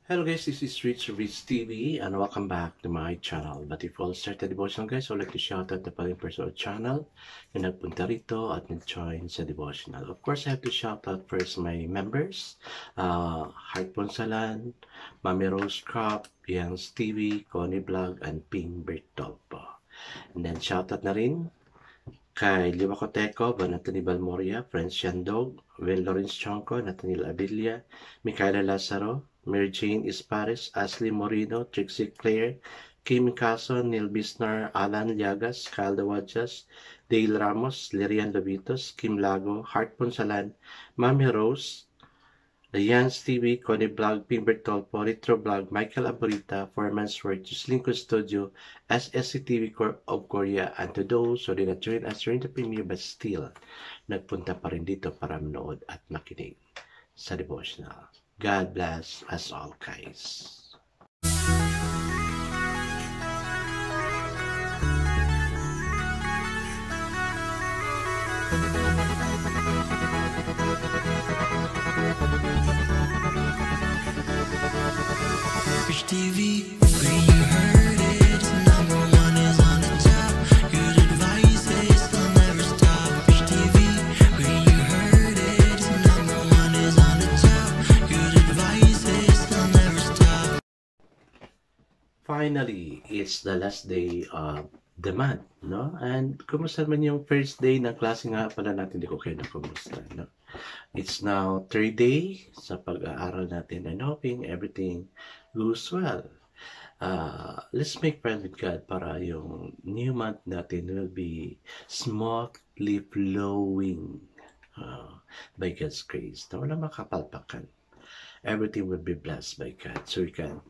Hello guys, this is Rich TV and welcome back to my channel. But if you all started devotional guys, I'd like to shout out the following person channel na nagpunta rito at nag-join sa devotional. Of course, I have to shout out first my members, Heart Ponsalan, Mami Rose Crop, Yang TV, Connie Vlog, and Ping Bertolpo. And then shout out na rin kay Liwa Coteco, Nathaniel Balmoria, Friends Shandog, Will Lawrence Chonco, Nathaniel Abilia, Micaela Lazaro, Mary Jane Ispares, Ashley Moreno, Trixie Claire, Kim Caso, Neil Bisnar, Alan Llagas, Kyle Dawajas, Dale Ramos, Lirian Lovitos, Kim Lago, Heart Ponsalan, Mami Rose, The Yans TV, Connie Blog, Pimber Tolpo, Retro Blog, Michael Aburita, Foreman's Work, Juslinko Studio, SSC TV of Korea, and to those who did not join us during the premiere but still nagpunta pa rin dito para manood at makinig sa devotional. God bless us all, guys. Rich TV, where you heard it, number one is on the top. Good advice is they'll never stop. Rich TV, where you heard it, number one is on the top. Good advice is they'll never stop. Finally, it's the last day of the month, no? And kumusta naman yung first day ng klase nga pala natin? Hindi ko kayo na kumusta, no? It's now third day sa pag-aaral natin and hoping everything goes well. Let's make friends with God para yung new month natin will be smoothly flowing by God's grace. Na wala makapalpakan. Everything will be blessed by God so we can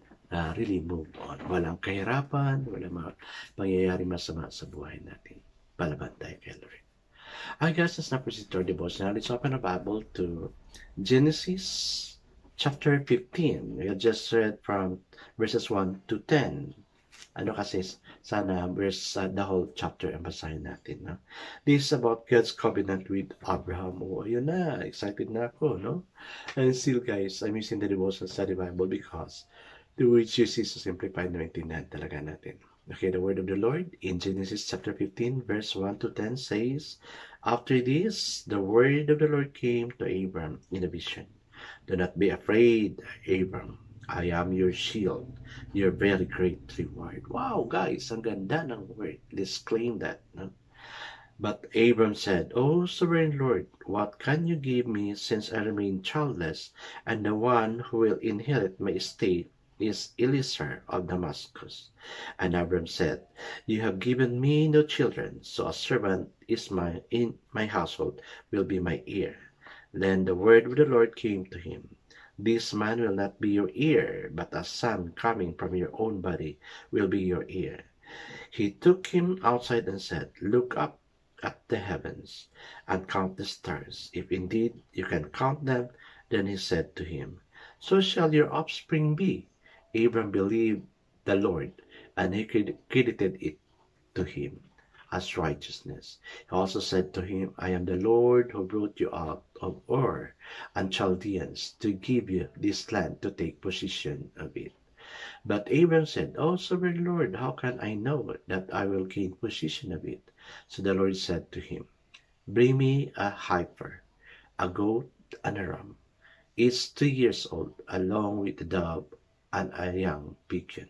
really move on. Walang kahirapan, walang pangyayari masama sa buhay natin. Palaban tayo kay Lord. I guess let's not proceed to our devotional. Let's open our Bible to Genesis chapter 15. We have just read from verses 1 to 10. Ano kasi sana the whole chapter ang basahin natin. No? This is about God's covenant with Abraham. Oh, ayun na. Excited na ako. No? And still guys, I'm using the devotional study Bible because the word uses to simplify na maintindihan talaga natin. Okay, the word of the Lord in Genesis chapter 15 verse 1 to 10 says, After this, the word of the Lord came to Abram in a vision. Do not be afraid, Abram. I am your shield, your very great reward. Wow, guys, ang ganda ng word. Let's claim that. No? But Abram said, O sovereign Lord, what can you give me since I remain childless, and the one who will inherit my estate is Eliezer of Damascus? And Abram said, You have given me no children, so a servant is in my household will be my heir. Then the word of the Lord came to him, This man will not be your heir, but a son coming from your own body will be your heir. He took him outside and said, Look up at the heavens and count the stars. If indeed you can count them. Then he said to him, So shall your offspring be. Abram believed the Lord, and he credited it to him as righteousness. He also said to him, I am the Lord who brought you out of Ur and Chaldeans to give you this land to take possession of it. But Abram said, O sovereign Lord, how can I know that I will gain possession of it? So the Lord said to him, Bring me a heifer, a goat, and a ram, each 2 years old, along with a dove and a young pigeon.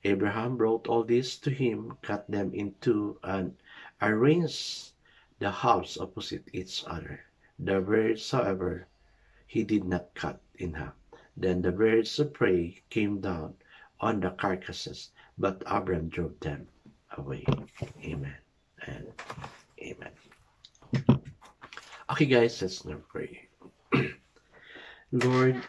Abraham brought all this to him, cut them in two, and arranged the halves opposite each other. The birds, however, he did not cut in half. Then the birds of prey came down on the carcasses, but Abraham drove them away. Amen and amen. Okay guys, let's now pray. Lord,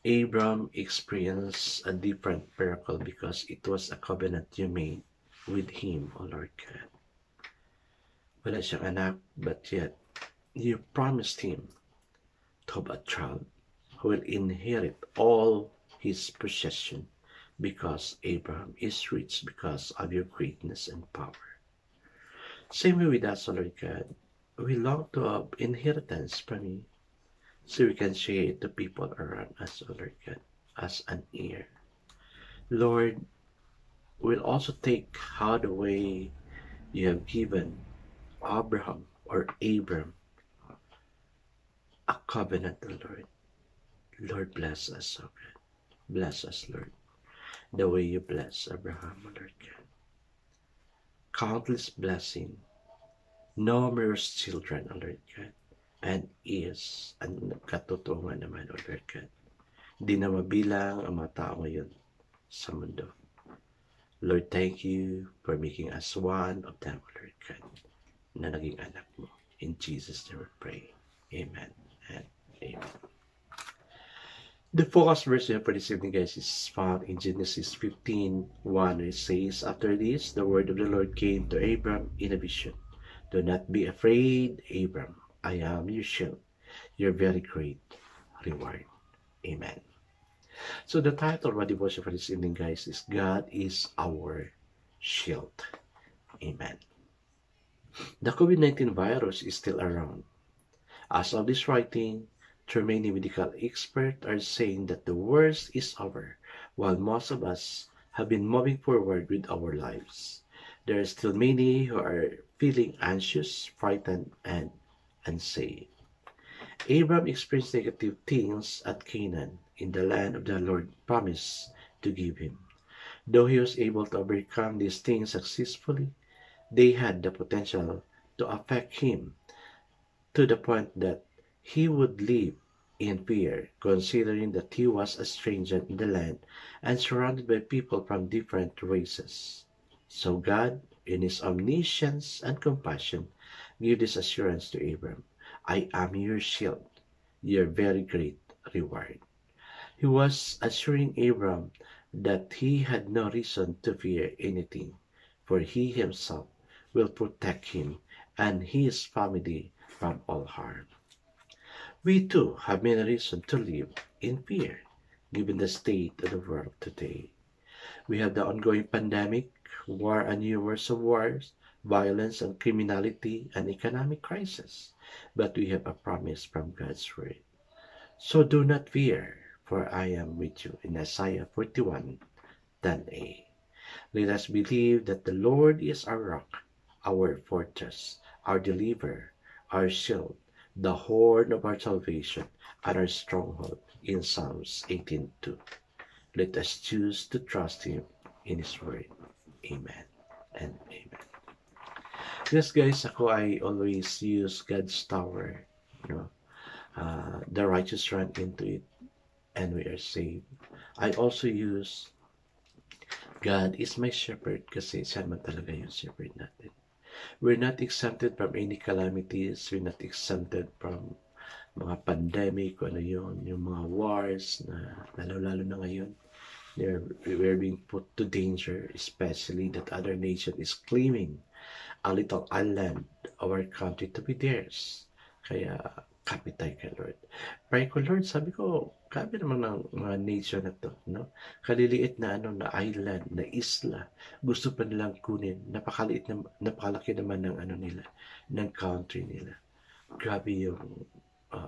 Abram experienced a different miracle because it was a covenant you made with him, O Lord God. Wala siyang anak, but yet you promised him to have a child who will inherit all his possession because Abraham is rich because of your greatness and power. Same way with us, O Lord God. We long to have inheritance from you. so we can share it to people around us, O Lord God, as an ear. Lord, we'll also take how the way you have given Abraham or Abram a covenant, O Lord. Lord, bless us, O God. Bless us, Lord, the way you bless Abraham, O Lord God. Countless blessing, numerous children, O Lord God, and is, ang katotohanan naman, O Lord God. Di na mabilang ang mga tao ngayon sa mundo. Lord, thank you for making us one of them, O Lord God, na naging anak mo. In Jesus' name we pray. Amen and amen. The focus verse for this evening, guys, is found in Genesis 15:1. It says, "After this, the word of the Lord came to Abram in a vision. Do not be afraid, Abram. I am your shield, your very great reward." Amen. So the title of our devotion for this evening, guys, is God is our shield. Amen. The COVID-19 virus is still around. As of this writing, too many medical experts are saying that the worst is over, while most of us have been moving forward with our lives. There are still many who are feeling anxious, frightened, and unsafe. Abram experienced negative things at Canaan, in the land of the Lord promised to give him. Though he was able to overcome these things successfully, they had the potential to affect him to the point that he would live in fear, considering that he was a stranger in the land and surrounded by people from different races. So God, in his omniscience and compassion, gave this assurance to Abram: I am your shield, your very great reward. He was assuring Abram that he had no reason to fear anything, for he himself will protect him and his family from all harm. We too have many reasons to live in fear, given the state of the world today. We have the ongoing pandemic, war and rumors of wars, violence and criminality, and economic crisis. But we have a promise from God's word. So do not fear, for I am with you, in Isaiah 41:10a. Let us believe that the Lord is our rock, our fortress, our deliverer, our shield, the horn of our salvation, and our stronghold, in Psalms 18:2. Let us choose to trust him in his word. Amen and amen. Yes, guys, ako I always use God's tower. The righteous run into it and we are saved. I also use God is my shepherd kasi siya man talaga yung shepherd natin. We're not exempted from any calamities. We're not exempted from mga pandemic, ano yun, yung mga wars na lalo-lalo na ngayon. We're being put to danger, especially that other nation is claiming a little island of our country to be theirs. Kaya, kapit tayo kay Lord. Pray ko, Lord, sabi ko, grabe naman ng mga nation na to, no? Kaliliit na na island, na isla, gusto pa nilang kunin. Napakaliit na, napakalaki naman ng nila, ng country nila. Grabe yung,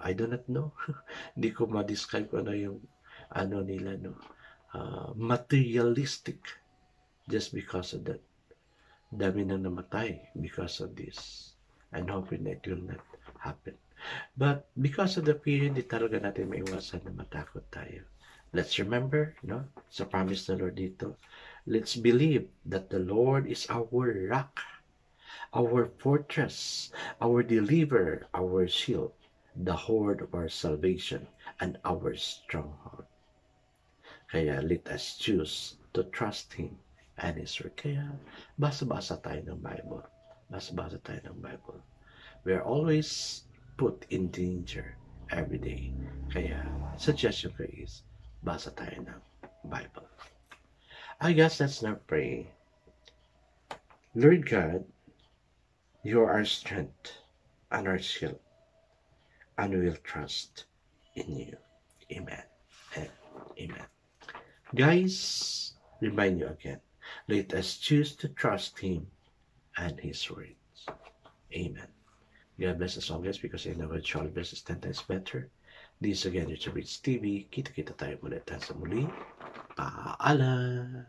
I do not know. Hindi ko ma-describe ano yung, nila, no? Materialistic, just because of that. Dami na namatay because of this. And hoping that it will not happen. But because of the fear, hindi talaga natin maiwasan na matakot tayo. Let's remember, sa promise ng Lord dito, let's believe that the Lord is our rock, our fortress, our deliverer, our shield, the horn of our salvation, and our stronghold. Kaya let us choose to trust him and his word. Kaya basa-basa tayo ng Bible. Basa-basa tayo ng Bible. We are always put in danger every day. Kaya suggestion ko is basa tayo ng Bible. I guess let's now pray. Lord God, you are our strength and our shield, and we will trust in you. Amen and amen. Guys, remind you again, let us choose to trust him and his words. Amen. God bless us all, guys, because I know God shall bless us 10 times better. This again, it's Rich TV. Kita-kita tayo ulit sa muli. Paalam!